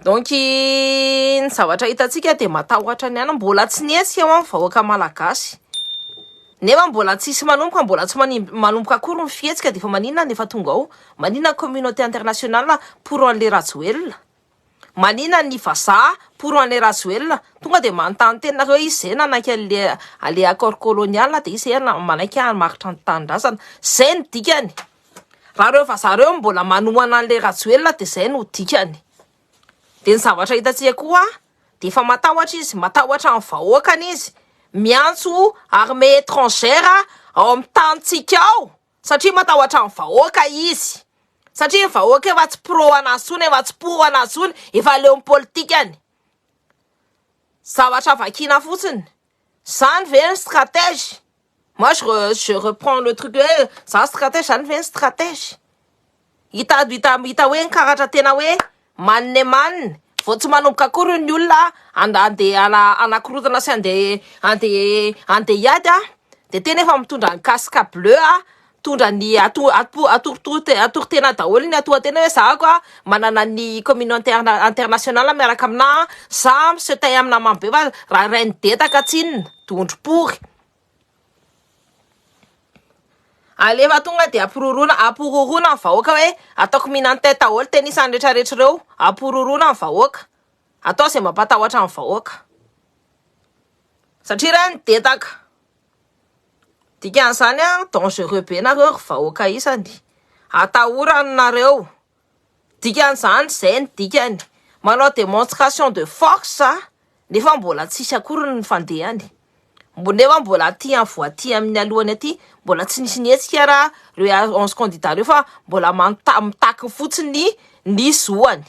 Donc ny zavatra hitantsika dia matahotra ny ana, mbola tsy niesika ho amin'ny vahoaka malagasy. Nefa mbola tsisy manomboka, mbola tsy manomboka akory ny fihetsika dia efa maninona nefa tonga ao? Maninona communauté internationale pour an'le Rajoelina? Maninona ny vazaha pour an'le Rajoelina? Tonga dia manontany tenareo izy zay nanaiky an'le accord colonial dia izy zay manaiky hamaritra ny tanindrazana. Zay ny dikany. Raha reo vazaha reo mbola manomana an'le Rajoelina dia zay no dikany. Dia ny zavatra hitantsika koa dia efa matahotra izy, matahotra amin'ny vahoakany izy. Miantso armée étrangère ao amin'ny tanitsika ao satria matahotra amin'ny vahoaka izy. Satria ny vahoaka efa tsy pro anazy tsony, efa tsy po anazy tsony, efa leo amin'ny politikany. Zavatra vakina fotsiny. Zany ve ny stratège? Moi je reprends le truc za stratège, zany ve ny stratège? Hita hoe ny karatra tena hoe manne manne. Vao tsy manomboka akory ny olona andeha anakorotana sy andeha hiady dia tena efa mitondra ny casque bleu tondra ny atoritena daholo ny atohatena hoe zahako manana ny communauté internationale miaraka amina za se tay amina mambe fa raha rainy detaka tsinona dondrom-pory. Alefa tonga dia ampirorona ny vahoaka hoe ataoko mihinan-tête daholo teny isan'ny rehetrarehetra ireo, ampirorona ny vahoaka, atao izay mampatahotra ny vahoaka satria raha ny detaka. Dikan'izany dangereux be nareo ry vahoaka isany, atahorana nareo. Dikan'izany zay ny dikany, manao démonstration de force nefa mbola tsisy akory ny fandehany. Nefa mbola voaty amin'ny alohany aty, mbola tsy nisy nietsika raha reo 11 candidats reo fa mbola mitaky fotsiny ny zoany.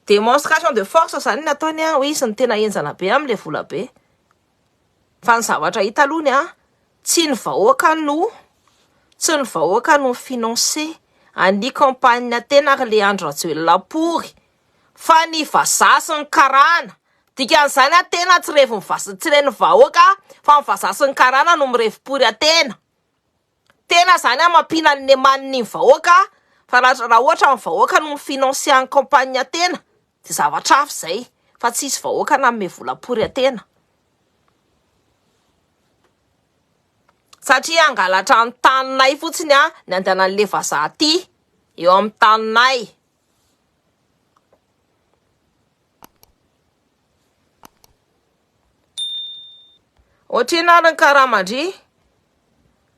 Démonstration de force zany nataony hoe izy ny tena enjana be amin'le vola be. Fa ny zavatra hita alohany tsy ny vahoaka no financé any campagne tena ary le Andry Rajoelina pory, fa ny vazaha sy ny karana. Dikan'izany tena tsy reny vahoaka fa ny vazaha sy ny karana no mirevi-pory atena. Tena zany mampina ny maniny ny vahoaka, fa raha ohatra ny vahoaka no financé any campagne tena dia zavatra hafa zay, fa tsisy vahoaka nanome vola pory atena. Satria angalatra ny taninay fotsiny ny andehanan'le vazaha ty eo amin'ny taninay. Ohatrina ary ny karamandry,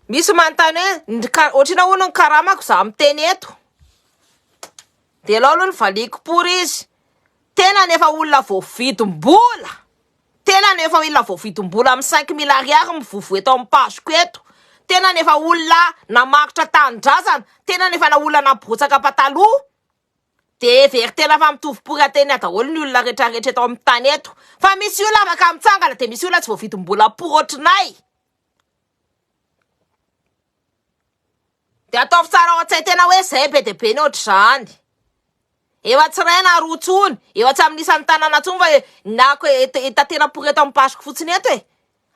misy manontany hoe ohatrina hono ny karamako za miteny eto. Dia lao aloha ny valiko pory izy. Tena nefa olona voavidim-bola. Tena nefa olona voavidim-bola amin'ny 5 000 ariary mivovo eto amin'ny pazoko eto. Tena nefa olona namaritra tanindrazana. Tena nefa na olona nabrotsaka pataloha. Dia very tena fa mitovy-pory ateny daholo ny olona rehetrarehetra eto amin'ny tany eto. Fa misy olona afaka mitsangana dia misy olona tsy voavidim-bola pory ohatrinay. Dia ataovy tsara ao an-tsay tena hoe zay be dia be ny ohatr'izany. Efa tsy ray na roa tsony, efa tsy amin'ny isan'ny tanàna tsony fa nako tena pory eto amin'ny pazoko fotsiny eto e.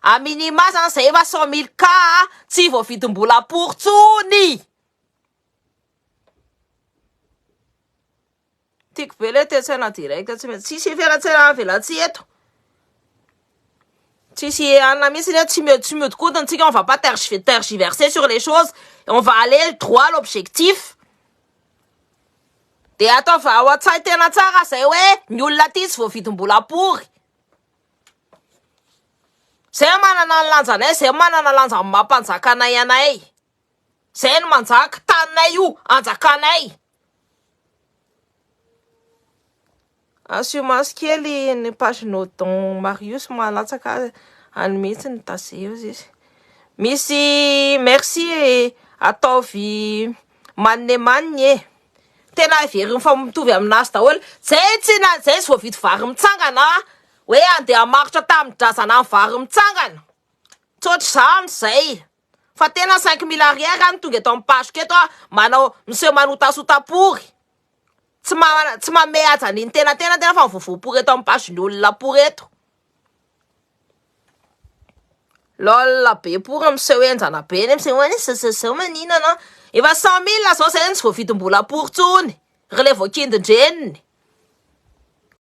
A minima zany zay efa 100 000 ka tsy voavidim-bola pory tsony. Tiako be le tetsena direct, tsisy fialan-tsena avelatsy eto. Tsisy anona mihitsy tsy mihodinkodina antsika, on va pas tergiverser sur les choses, on va aller droit à l'objectif. Dia atao ao an-tsay tena tsara zay hoe ny olona ty tsy voavidim-bola pory. Zay manana ny lanjanay, zay manana lanja amin'ny mampanjakanay anay. Zay no manjaka taninay io, anjakanay. Assumas kely ny paginao Don Marius malatsaka any mihitsy ny taseo izy. Misy merci ataovy manne manne. Tena very mitovy aminazy daholo. Zay tsy voavidy vary mitsangana hoe andeha hamaritra tamindrazana amin'ny vary mitsangana. Tsotr'izany zay. Fa tena 5 000 ariary tonga eto amin'ny pazoko eto manao monsieur manotasota-pory. Tsy mame ajaniny tena fa mivovoa pory eto amin'ny pazin'ny olona pory eto. Lol be pour miseho enjana be eny miseho any zao maninana efa 100 000 zao zay tsy voavidim-bola pour tsony ry le voakindindreniny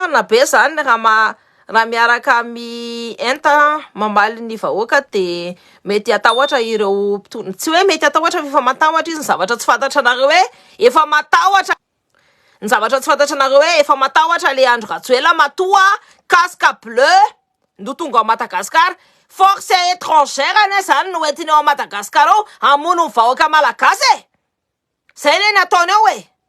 na be zany raha miaraka mi enta mamaly ny vahoaka de mety atahotra ireo mpitondra tsy hoe mety atahotra efa matahotra izy ny zavatra tsy fantatra nareo hoe efa matahotra ny zavatra tsy fantatra nareo hoe efa matahotra le Andro Rajoelina matoa casque bleu no tonga ao Madagasikara force étrangère ane zany no entiny ao Madagasikara ao hamono ny vahoaka malagasy zay le nataony ao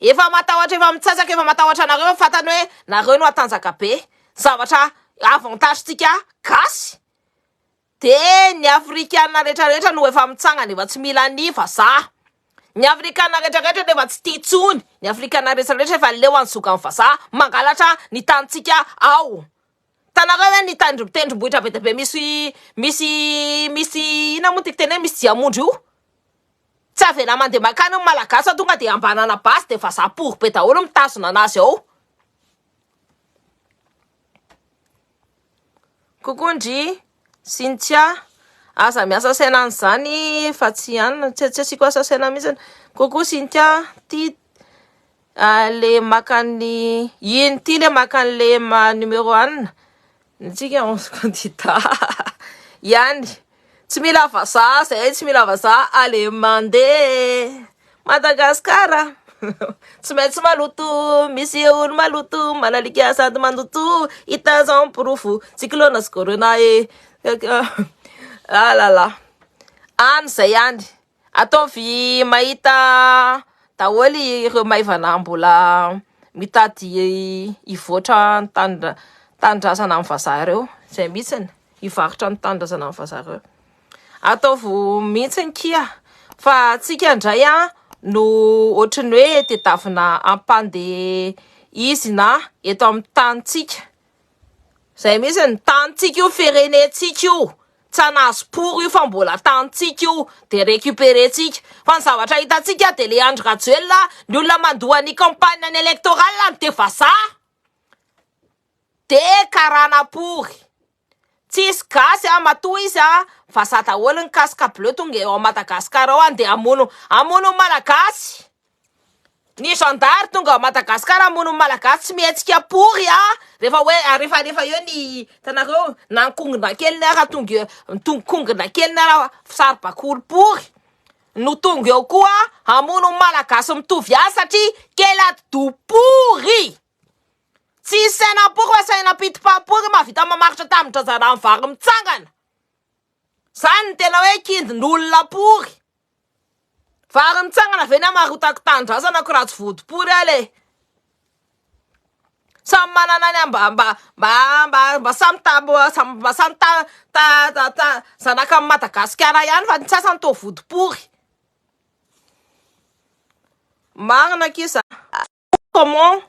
efa matahotra efa mitsatsaka efa matahotra nareo fantany hoe nareo no atanjaka be zavatra avantagentsika gasy de ny afrikana rehetrarehetra no efa mitsangana efa tsy mila ny vazaha ny afrikana rehetrarehetra efa tsy tia tsony ny afrikana rehetrarehetra efa leo anzoka ny vazaha mangalatra ny tanitsika ao tanareo hoe ny tendrombohitra be dia be misy ina moa tikiteny hoe misy diamondry io tsy avela mandeha makany ny malagasy tonga de ambanana basy de vazaha pour be daholo mitazona anazy ao kokondry Cynthia aza miasa saina zany fa tsy anona tsy asiko asa saina mihitsy koko Cynthia ty le makany ino ty le makany le numéro 1 nitsika 11 candidat ihany tsy mila vazaha zay tsy mila vazaha ale mandeha Madagasikara tsy maintsy maloto misy olo maloto manalika sady mandoto itazan porofo cyclone sy corona alala any zay any ataovy mahita daholy ireo maivana mbola mitady ivoatra tanindrazana amin'ny vazaha ireo zay mihitsiny ivarotra ny tanindrazana amin'ny vazaha ireo ataovy mihitsiny kia fa tsika ndray no ohatrany hoe tedavina ampande izy na eto amin'ny tanitsika zay mihitsy ny tanitsika io firenetsika io tsy anazy pour io fa mbola tanitsika io de récupérentsika fa ny zavatra hitatsika de le Andro Rajoelina ny olona mandoa ny campagne ny électorale de vazaha de karana pour tsisy gasy matoa izy vazaha daholo ny casque bleu tonga eo Madagasikara ao de amono malagasy ny gendarme tonga ao Madagasikara amono malagasy tsy mihetsika pory rehefa hoe rehefa eo ny tanareo nankongona kely ny raha kongona kely ny raha saribakolo pory no tonga eo koa amono malagasy mitovy azy satria kelady do pory tsy saina pory fa saina pitipapory mavita mamaritra tamin-drazana amin'ny vary mitsangana zany ny tena hoe kindin'olona pory vary mitsangana ve ny amarotako tanindrazana ko raha tsy vody-pory ale samy manana ny mba samy zanaka amin'ny Madagasikara ihany fa ny sasany to vody-pory marina kisa comment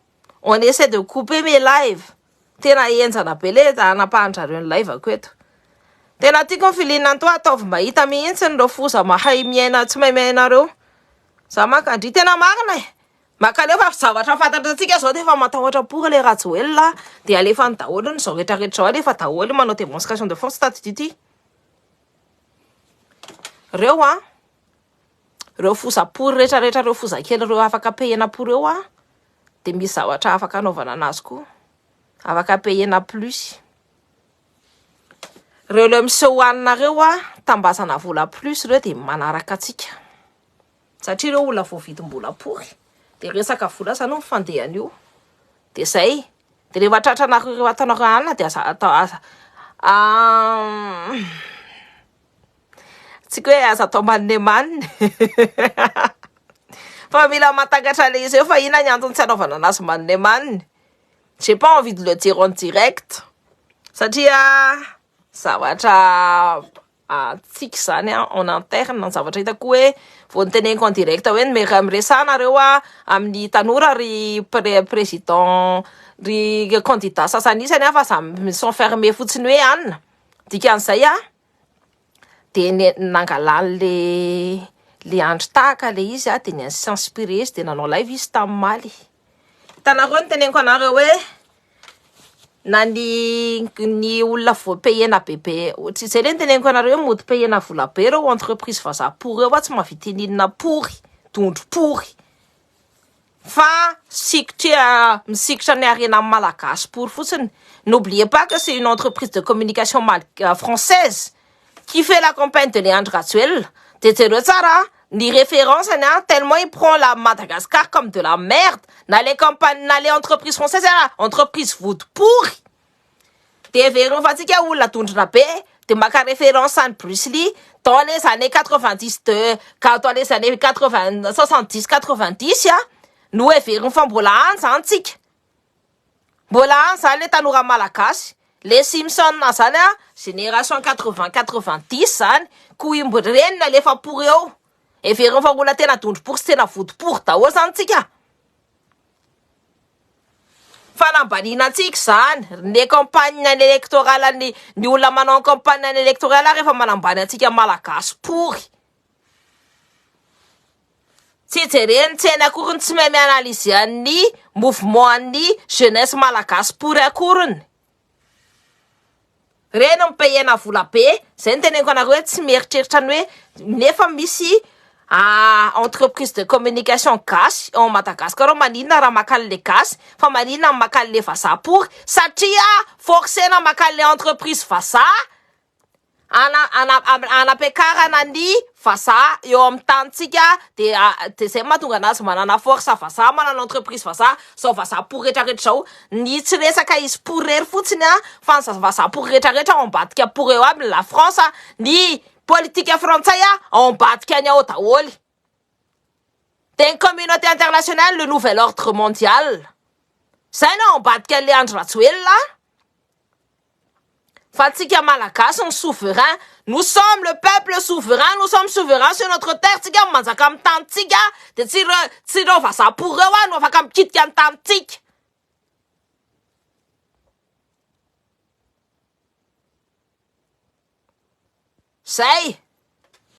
on essaie de couper mes lives tena enjana be le anapahandrareo ny live ako eto tena tiako ny filinana to ataovy mahita mihitsy ny reo foza mahay miaina tsy mahay miainareo za makandry tena marina makaleo fa zavatra fantatra tsika zao de fa matahotra pour le Rajoelina de alefa ny daholo ny zao rehetrarehetra zao alefa daholo manao démonstration de force tatitity reo foza pour rehetrarehetra reo foza kely reo afaka payena pour eo de misy zavatra afaka anaovana anazy koa afaka payena plus reo le miseho hoaninareo tambazana vola plus reo de manaraka atsika satria reo olona voavidim-bola pory de resaka vola sano mifandehana io de zay de rehefa tratranareo ataonareo anina de tsika hoe aza atao maninemaniny fa mila matangatra le izy eo fa ina ny antony tsy anaovana anazy maninemaniny j'ai pas envie de le dire en direct satria zavatra tsika zany en interne ny zavatra hitako hoe vao niteneniko en direct hoe miresanareo amin'ny tanora ry président ry candidat sasanisany fa samy sont fermé fotsiny hoe anina dikan'izay de nangalany le andro tahaka le izy de ny s'inspirer izy de nanao live izy tamin'ny maly hitanareo ny teneniko anareo hoe na ny olona voapayena bebe tsy zay le teneniko anareo mody payena vola be reo entreprise vazaha pory eo tsy mavitininina pory dondro pory fa misikitra ny arena amin'ny malagasy pory fotsiny. N'oubliez pas que c'est une entreprise de communication française qui fait la campagne de Léandre Ratsuel. Tetero tsara ni référence tellement il prend la Madagascar comme de la merde. Na les campagnes, na les entreprises françaises, entreprise voûte pourri. Te verrons fatigué ou la tundra be, te maka référence à Bruce Lee dans les années 90, dans les années 80, 70, 90, ya. Nous verrons fan bolan, antique. Bolan, ça les tanura malakas. Les Simpsons, ça génération 80, 90, ça, Kouimboudren, les fa pour eux. Et verrons fan bolan, t'es la tundra pour c'est la foot pour ta aux antique. Fanambaninantsika zany ny campagne électorale ny olona manao campagne électorale rehefa manambany antsika malagasy pory tsy jereny tsena akoriny tsy mahay mianalyser ny mouvement ny jeunesse malagasy pory akoriny reny mipayena vola be zay ny teneniko anareo hoe tsy mieritreritra ny hoe nefa misy entreprise de communication gasy en Madagascar maninona raha makan'le gasy fa maninona makan'le vazaha pory satria forcena makan'le entreprise vazaha anapekarana ny vazaha eo amin'ny tanitsika de zay mahatonga anazy manana force vazaha manana entreprise vazaha zao vazaha pory rehetrarehetra zao ny tsy resaka izy pory rery fotsiny fa ny vazaha pory rehetrarehetra ao ambadika pory eo aby la France ny politique frantsay ao ambadika any ao daholy de ny communauté internationale le nouvel ordre mondial zay no ao ambadika Léandre Ratsuel fa tsika malagasy ny souverain nous sommes le peuple souverain nous sommes souverains sur notre terre tsika manjaka amin'ny tanitsika de tsy reo vazaha pory eo no afaka mikitika ny tanitsika zay